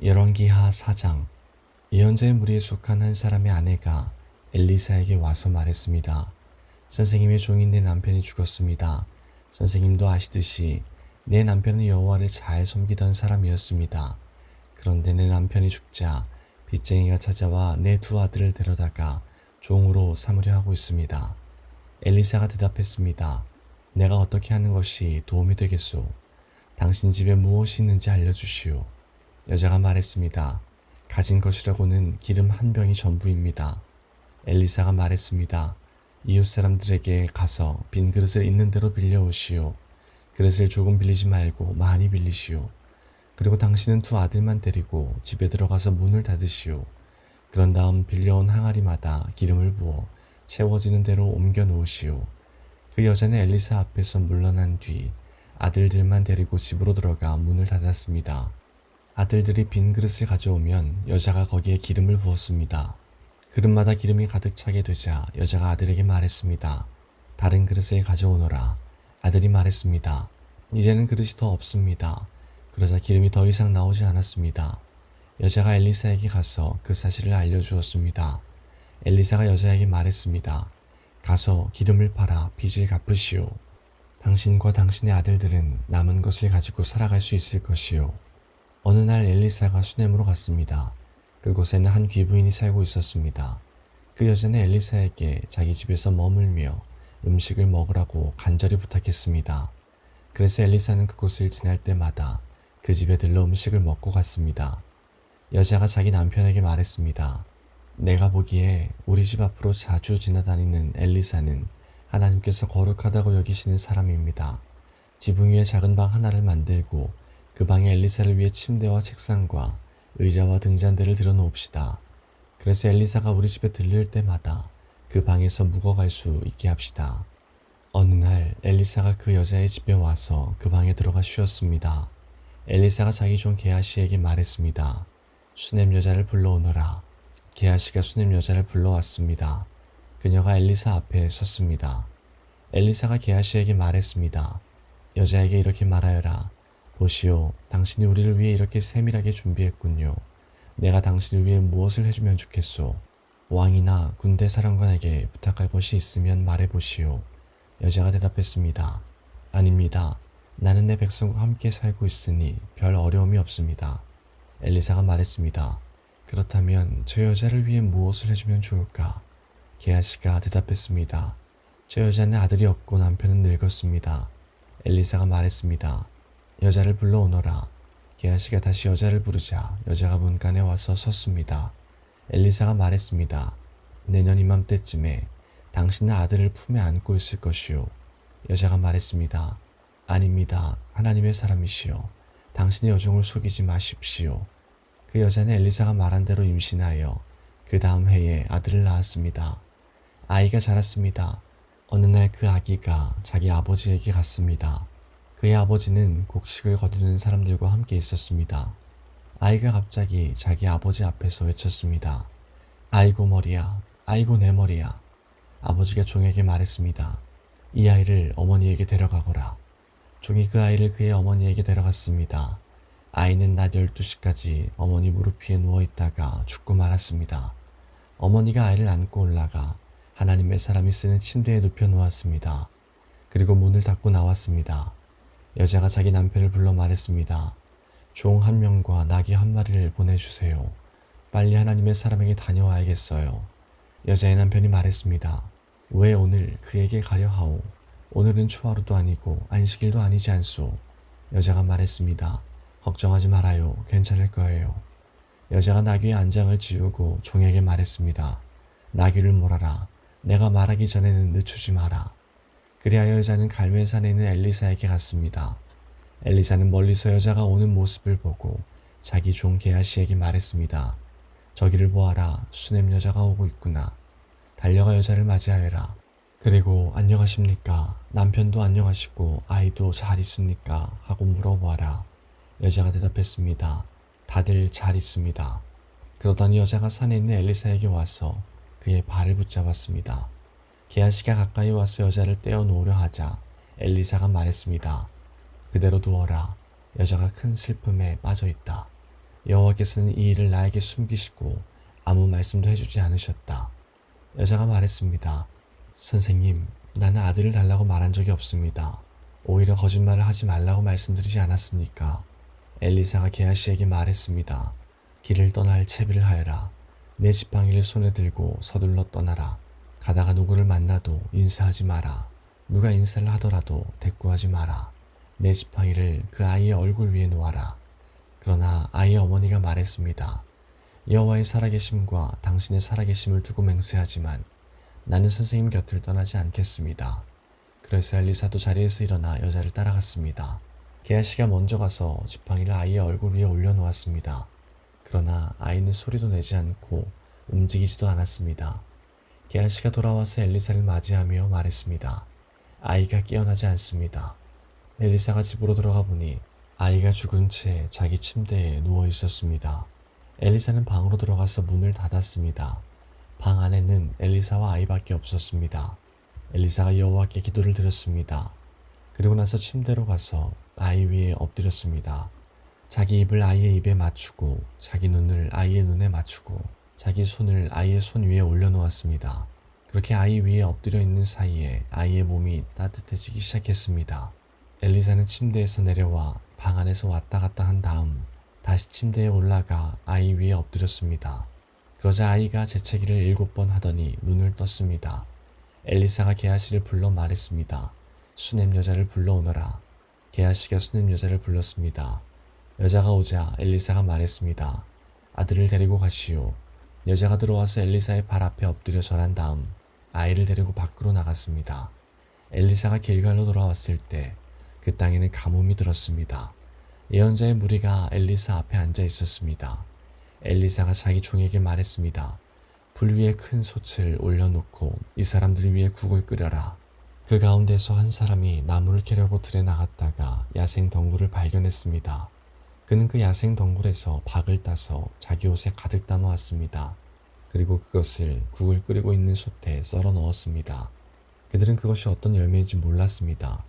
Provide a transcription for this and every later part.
열왕기하 4장. 예언자의 무리에 속한 한 사람의 아내가 엘리사에게 와서 말했습니다. 선생님의 종인 내 남편이 죽었습니다. 선생님도 아시듯이 내 남편은 여호와를 잘 섬기던 사람이었습니다. 그런데 내 남편이 죽자 빚쟁이가 찾아와 내 두 아들을 데려다가 종으로 삼으려 하고 있습니다. 엘리사가 대답했습니다. 내가 어떻게 하는 것이 도움이 되겠소? 당신 집에 무엇이 있는지 알려주시오. 여자가 말했습니다. 가진 것이라고는 기름 한 병이 전부입니다. 엘리사가 말했습니다. 이웃 사람들에게 가서 빈 그릇을 있는 대로 빌려오시오. 그릇을 조금 빌리지 말고 많이 빌리시오. 그리고 당신은 두 아들만 데리고 집에 들어가서 문을 닫으시오. 그런 다음 빌려온 항아리마다 기름을 부어 채워지는 대로 옮겨 놓으시오. 그 여자는 엘리사 앞에서 물러난 뒤 아들들만 데리고 집으로 들어가 문을 닫았습니다. 아들들이 빈 그릇을 가져오면 여자가 거기에 기름을 부었습니다. 그릇마다 기름이 가득 차게 되자 여자가 아들에게 말했습니다. 다른 그릇을 가져오너라. 아들이 말했습니다. 이제는 그릇이 더 없습니다. 그러자 기름이 더 이상 나오지 않았습니다. 여자가 엘리사에게 가서 그 사실을 알려주었습니다. 엘리사가 여자에게 말했습니다. 가서 기름을 팔아 빚을 갚으시오. 당신과 당신의 아들들은 남은 것을 가지고 살아갈 수 있을 것이오. 어느 날 엘리사가 수넴으로 갔습니다. 그곳에는 한 귀부인이 살고 있었습니다. 그 여자는 엘리사에게 자기 집에서 머물며 음식을 먹으라고 간절히 부탁했습니다. 그래서 엘리사는 그곳을 지날 때마다 그 집에 들러 음식을 먹고 갔습니다. 여자가 자기 남편에게 말했습니다. 내가 보기에 우리 집 앞으로 자주 지나다니는 엘리사는 하나님께서 거룩하다고 여기시는 사람입니다. 지붕 위에 작은 방 하나를 만들고 그 방에 엘리사를 위해 침대와 책상과 의자와 등잔대를 들여놓읍시다. 그래서 엘리사가 우리 집에 들릴 때마다 그 방에서 묵어갈 수 있게 합시다. 어느 날 엘리사가 그 여자의 집에 와서 그 방에 들어가 쉬었습니다. 엘리사가 자기 종 게하시에게 말했습니다. 수넴 여자를 불러오너라. 게하시가 수넴 여자를 불러왔습니다. 그녀가 엘리사 앞에 섰습니다. 엘리사가 게하시에게 말했습니다. 여자에게 이렇게 말하여라. 보시오, 당신이 우리를 위해 이렇게 세밀하게 준비했군요. 내가 당신을 위해 무엇을 해주면 좋겠소? 왕이나 군대 사령관에게 부탁할 것이 있으면 말해보시오. 여자가 대답했습니다. 아닙니다. 나는 내 백성과 함께 살고 있으니 별 어려움이 없습니다. 엘리사가 말했습니다. 그렇다면 저 여자를 위해 무엇을 해주면 좋을까? 게하시가 대답했습니다. 저 여자는 아들이 없고 남편은 늙었습니다. 엘리사가 말했습니다. 여자를 불러오너라. 게하시가 다시 여자를 부르자 여자가 문간에 와서 섰습니다. 엘리사가 말했습니다. 내년 이맘때쯤에 당신은 아들을 품에 안고 있을 것이오. 여자가 말했습니다. 아닙니다. 하나님의 사람이시오. 당신의 여종을 속이지 마십시오. 그 여자는 엘리사가 말한 대로 임신하여 그 다음 해에 아들을 낳았습니다. 아이가 자랐습니다. 어느 날 그 아기가 자기 아버지에게 갔습니다. 그의 아버지는 곡식을 거두는 사람들과 함께 있었습니다. 아이가 갑자기 자기 아버지 앞에서 외쳤습니다. 아이고 머리야, 아이고 내 머리야. 아버지가 종에게 말했습니다. 이 아이를 어머니에게 데려가거라. 종이 그 아이를 그의 어머니에게 데려갔습니다. 아이는 낮 12시까지 어머니 무릎 위에 누워있다가 죽고 말았습니다. 어머니가 아이를 안고 올라가 하나님의 사람이 쓰는 침대에 눕혀 놓았습니다. 그리고 문을 닫고 나왔습니다. 여자가 자기 남편을 불러 말했습니다. 종 한 명과 나귀 한 마리를 보내주세요. 빨리 하나님의 사람에게 다녀와야겠어요. 여자의 남편이 말했습니다. 왜 오늘 그에게 가려 하오? 오늘은 초하루도 아니고 안식일도 아니지 않소. 여자가 말했습니다. 걱정하지 말아요. 괜찮을 거예요. 여자가 나귀의 안장을 지우고 종에게 말했습니다. 나귀를 몰아라. 내가 말하기 전에는 늦추지 마라. 그리하여 여자는 갈멜산에 있는 엘리사에게 갔습니다. 엘리사는 멀리서 여자가 오는 모습을 보고 자기 종 게하시에게 말했습니다. 저기를 보아라. 수넴 여자가 오고 있구나. 달려가 여자를 맞이하여라. 그리고 안녕하십니까? 남편도 안녕하시고 아이도 잘 있습니까? 하고 물어보아라. 여자가 대답했습니다. 다들 잘 있습니다. 그러더니 여자가 산에 있는 엘리사에게 와서 그의 발을 붙잡았습니다. 게하시가 가까이 와서 여자를 떼어놓으려 하자 엘리사가 말했습니다. 그대로 두어라. 여자가 큰 슬픔에 빠져있다. 여호와께서는 이 일을 나에게 숨기시고 아무 말씀도 해주지 않으셨다. 여자가 말했습니다. 선생님, 나는 아들을 달라고 말한 적이 없습니다. 오히려 거짓말을 하지 말라고 말씀드리지 않았습니까? 엘리사가 게하시에게 말했습니다. 길을 떠날 채비를 하여라. 내 지팡이를 손에 들고 서둘러 떠나라. 가다가 누구를 만나도 인사하지 마라. 누가 인사를 하더라도 대꾸하지 마라. 내 지팡이를 그 아이의 얼굴 위에 놓아라. 그러나 아이의 어머니가 말했습니다. 여호와의 살아계심과 당신의 살아계심을 두고 맹세하지만 나는 선생님 곁을 떠나지 않겠습니다. 그래서 엘리사도 자리에서 일어나 여자를 따라갔습니다. 게하시가 먼저 가서 지팡이를 아이의 얼굴 위에 올려놓았습니다. 그러나 아이는 소리도 내지 않고 움직이지도 않았습니다. 게하시가 돌아와서 엘리사를 맞이하며 말했습니다. 아이가 깨어나지 않습니다. 엘리사가 집으로 들어가 보니 아이가 죽은 채 자기 침대에 누워 있었습니다. 엘리사는 방으로 들어가서 문을 닫았습니다. 방 안에는 엘리사와 아이밖에 없었습니다. 엘리사가 여호와께 기도를 드렸습니다. 그리고 나서 침대로 가서 아이 위에 엎드렸습니다. 자기 입을 아이의 입에 맞추고 자기 눈을 아이의 눈에 맞추고 자기 손을 아이의 손 위에 올려놓았습니다. 그렇게 아이 위에 엎드려 있는 사이에 아이의 몸이 따뜻해지기 시작했습니다. 엘리사는 침대에서 내려와 방 안에서 왔다 갔다 한 다음 다시 침대에 올라가 아이 위에 엎드렸습니다. 그러자 아이가 재채기를 7번 하더니 눈을 떴습니다. 엘리사가 게하시를 불러 말했습니다. 수넴 여자를 불러오너라. 게하시가 수넴 여자를 불렀습니다. 여자가 오자 엘리사가 말했습니다. 아들을 데리고 가시오. 여자가 들어와서 엘리사의 발 앞에 엎드려 절한 다음 아이를 데리고 밖으로 나갔습니다. 엘리사가 길갈로 돌아왔을 때 그 땅에는 가뭄이 들었습니다. 예언자의 무리가 엘리사 앞에 앉아 있었습니다. 엘리사가 자기 종에게 말했습니다. 불 위에 큰 솥을 올려놓고 이 사람들 위에 국을 끓여라. 그 가운데서 한 사람이 나무를 캐려고 들에 나갔다가 야생 덩굴을 발견했습니다. 그는 그 야생 덩굴에서 박을 따서 자기 옷에 가득 담아왔습니다. 그리고 그것을 국을 끓이고 있는 솥에 썰어 넣었습니다. 그들은 그것이 어떤 열매인지 몰랐습니다.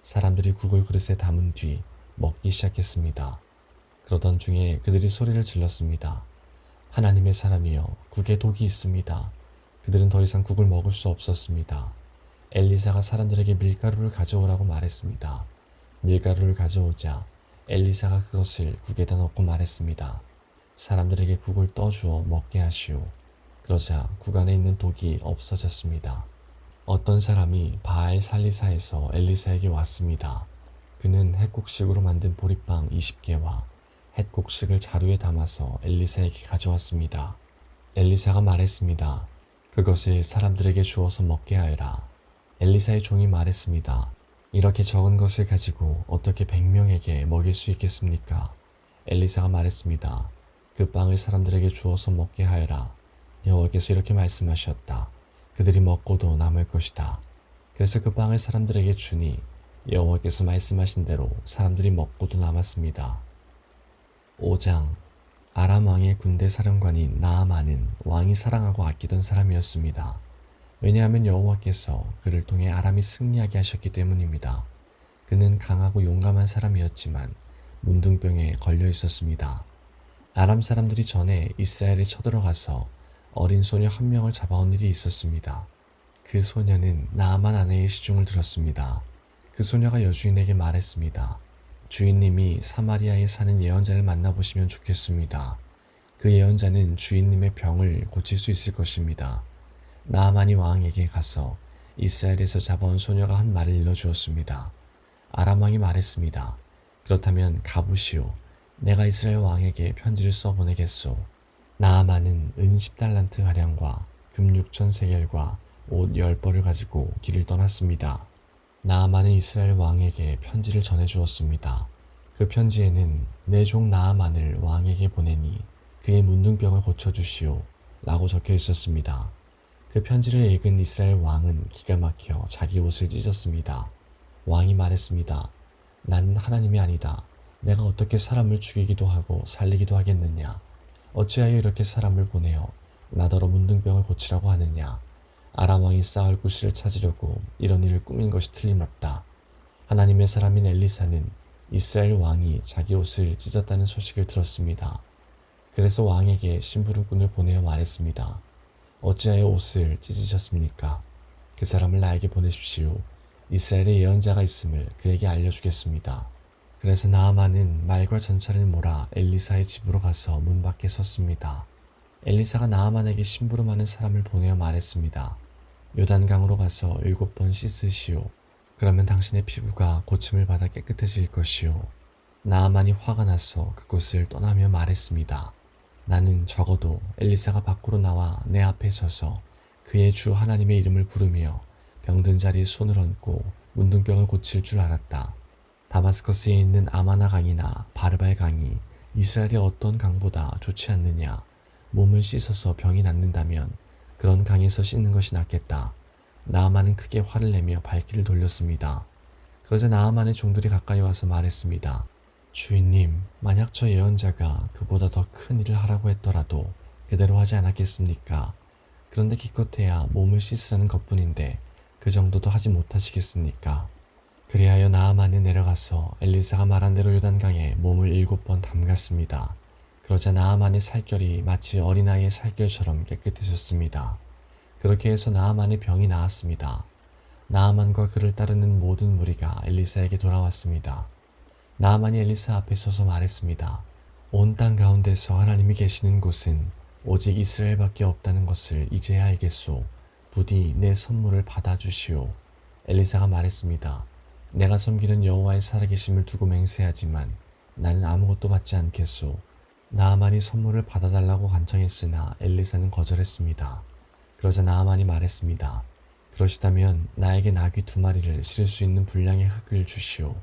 사람들이 국을 그릇에 담은 뒤 먹기 시작했습니다. 그러던 중에 그들이 소리를 질렀습니다. 하나님의 사람이여, 국에 독이 있습니다. 그들은 더 이상 국을 먹을 수 없었습니다. 엘리사가 사람들에게 밀가루를 가져오라고 말했습니다. 밀가루를 가져오자 엘리사가 그것을 국에다 넣고 말했습니다. 사람들에게 국을 떠주어 먹게 하시오. 그러자 국 안에 있는 독이 없어졌습니다. 어떤 사람이 바알 살리사에서 엘리사에게 왔습니다. 그는 햇곡식으로 만든 보리빵 20개와 햇곡식을 자루에 담아서 엘리사에게 가져왔습니다. 엘리사가 말했습니다. 그것을 사람들에게 주어서 먹게 하여라. 엘리사의 종이 말했습니다. 이렇게 적은 것을 가지고 어떻게 100명에게 먹일 수 있겠습니까? 엘리사가 말했습니다. 그 빵을 사람들에게 주어서 먹게 하여라. 여호와께서 이렇게 말씀하셨다. 그들이 먹고도 남을 것이다. 그래서 그 빵을 사람들에게 주니 여호와께서 말씀하신 대로 사람들이 먹고도 남았습니다. 5장. 아람 왕의 군대 사령관인 나아만은 왕이 사랑하고 아끼던 사람이었습니다. 왜냐하면 여호와께서 그를 통해 아람이 승리하게 하셨기 때문입니다. 그는 강하고 용감한 사람이었지만 문둥병에 걸려 있었습니다. 아람 사람들이 전에 이스라엘에 쳐들어가서 어린 소녀 한 명을 잡아온 일이 있었습니다. 그 소녀는 나아만 아내의 시중을 들었습니다. 그 소녀가 여주인에게 말했습니다. 주인님이 사마리아에 사는 예언자를 만나보시면 좋겠습니다. 그 예언자는 주인님의 병을 고칠 수 있을 것입니다. 나아만이 왕에게 가서 이스라엘에서 잡아온 소녀가 한 말을 일러주었습니다. 아람 왕이 말했습니다. 그렇다면 가보시오. 내가 이스라엘 왕에게 편지를 써보내겠소. 나아만은 은 10달란트 가량과 금 6천 세겔과 옷 10벌을 가지고 길을 떠났습니다. 나아만은 이스라엘 왕에게 편지를 전해주었습니다. 그 편지에는 내 종 나아만을 왕에게 보내니 그의 문둥병을 고쳐주시오 라고 적혀 있었습니다. 그 편지를 읽은 이스라엘 왕은 기가 막혀 자기 옷을 찢었습니다. 왕이 말했습니다. 나는 하나님이 아니다. 내가 어떻게 사람을 죽이기도 하고 살리기도 하겠느냐. 어찌하여 이렇게 사람을 보내어 나더러 문둥병을 고치라고 하느냐. 아람 왕이 쌓을 구실을 찾으려고 이런 일을 꾸민 것이 틀림없다. 하나님의 사람인 엘리사는 이스라엘 왕이 자기 옷을 찢었다는 소식을 들었습니다. 그래서 왕에게 심부름꾼을 보내어 말했습니다. 어찌하여 옷을 찢으셨습니까? 그 사람을 나에게 보내십시오. 이스라엘의 예언자가 있음을 그에게 알려주겠습니다. 그래서 나아만은 말과 전차를 몰아 엘리사의 집으로 가서 문 밖에 섰습니다. 엘리사가 나아만에게 심부름하는 사람을 보내어 말했습니다. 요단강으로 가서 7번 씻으시오. 그러면 당신의 피부가 고침을 받아 깨끗해질 것이오. 나아만이 화가 나서 그곳을 떠나며 말했습니다. 나는 적어도 엘리사가 밖으로 나와 내 앞에 서서 그의 주 하나님의 이름을 부르며 병든 자리에 손을 얹고 문둥병을 고칠 줄 알았다. 다마스커스에 있는 아마나 강이나 바르발 강이 이스라엘의 어떤 강보다 좋지 않느냐. 몸을 씻어서 병이 낫는다면 그런 강에서 씻는 것이 낫겠다. 나아만은 크게 화를 내며 발길을 돌렸습니다. 그러자 나아만의 종들이 가까이 와서 말했습니다. 주인님, 만약 저 예언자가 그보다 더 큰 일을 하라고 했더라도 그대로 하지 않았겠습니까? 그런데 기껏해야 몸을 씻으라는 것뿐인데 그 정도도 하지 못하시겠습니까? 그리하여 나아만이 내려가서 엘리사가 말한 대로 요단강에 몸을 7번 담갔습니다. 그러자 나아만의 살결이 마치 어린아이의 살결처럼 깨끗해졌습니다. 그렇게 해서 나아만의 병이 나았습니다. 나아만과 그를 따르는 모든 무리가 엘리사에게 돌아왔습니다. 나아만이 엘리사 앞에 서서 말했습니다. 온 땅 가운데서 하나님이 계시는 곳은 오직 이스라엘밖에 없다는 것을 이제야 알겠소. 부디 내 선물을 받아주시오. 엘리사가 말했습니다. 내가 섬기는 여호와의 살아계심을 두고 맹세하지만 나는 아무것도 받지 않겠소. 나아만이 선물을 받아달라고 간청했으나 엘리사는 거절했습니다. 그러자 나아만이 말했습니다. 그러시다면 나에게 나귀 2마리를 실을 수 있는 분량의 흙을 주시오.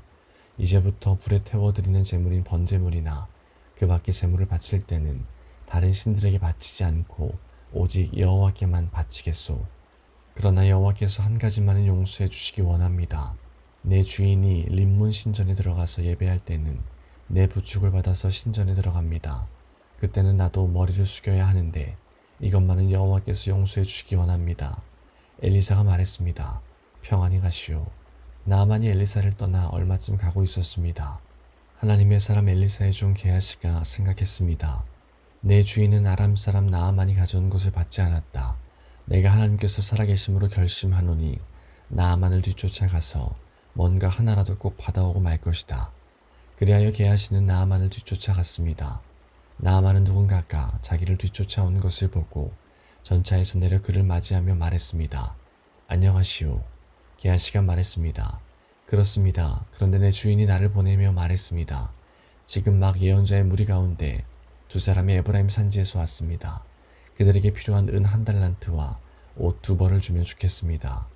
이제부터 불에 태워드리는 제물인 번제물이나 그 밖의 제물을 바칠 때는 다른 신들에게 바치지 않고 오직 여호와께만 바치겠소. 그러나 여호와께서 한 가지만은 용서해 주시기 원합니다. 내 주인이 림문 신전에 들어가서 예배할 때는 내 부축을 받아서 신전에 들어갑니다. 그때는 나도 머리를 숙여야 하는데 이것만은 여호와께서 용서해 주시기 원합니다. 엘리사가 말했습니다. 평안히 가시오. 나아만이 엘리사를 떠나 얼마쯤 가고 있었습니다. 하나님의 사람 엘리사의 종 게하시가 생각했습니다. 내 주인은 아람 사람 나아만이 가져온 것을 받지 않았다. 내가 하나님께서 살아계심으로 결심하노니 나아만을 뒤쫓아가서 뭔가 하나라도 꼭 받아오고 말 것이다. 그리하여 게하시는 나아만을 뒤쫓아갔습니다. 나아만은 누군가가 자기를 뒤쫓아오는 것을 보고 전차에서 내려 그를 맞이하며 말했습니다. 안녕하시오. 게하시가 말했습니다. 그렇습니다. 그런데 내 주인이 나를 보내며 말했습니다. 지금 막 예언자의 무리 가운데 2사람이 에브라임 산지에서 왔습니다. 그들에게 필요한 은 1달란트와 옷 2벌을 주면 좋겠습니다.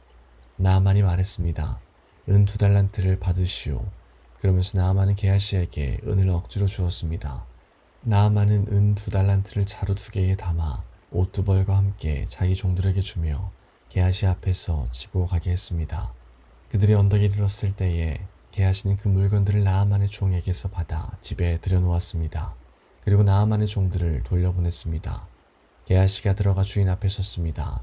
나아만이 말했습니다. 은 2달란트를 받으시오. 그러면서 나아만은 게하시에게 은을 억지로 주었습니다. 나아만은 은 2달란트를 자루 2개에 담아 옷 2벌과 함께 자기 종들에게 주며 게하시 앞에서 지고 가게 했습니다. 그들이 언덕에 이르렀을 때에 게하시는 그 물건들을 나아만의 종에게서 받아 집에 들여놓았습니다. 그리고 나아만의 종들을 돌려보냈습니다. 게하시가 들어가 주인 앞에 섰습니다.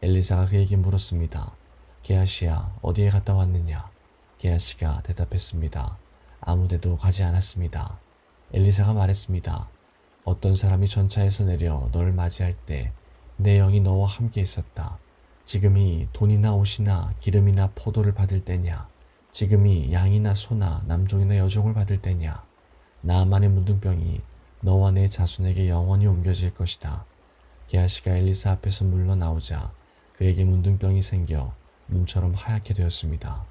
엘리사가 그에게 물었습니다. 게하시야, 어디에 갔다 왔느냐? 게하시가 대답했습니다. 아무데도 가지 않았습니다. 엘리사가 말했습니다. 어떤 사람이 전차에서 내려 너를 맞이할 때 내 영이 너와 함께 있었다. 지금이 돈이나 옷이나 기름이나 포도를 받을 때냐? 지금이 양이나 소나 남종이나 여종을 받을 때냐? 나아만의 문둥병이 너와 내 자손에게 영원히 옮겨질 것이다. 게하시가 엘리사 앞에서 물러나오자 그에게 문둥병이 생겨 눈처럼 하얗게 되었습니다.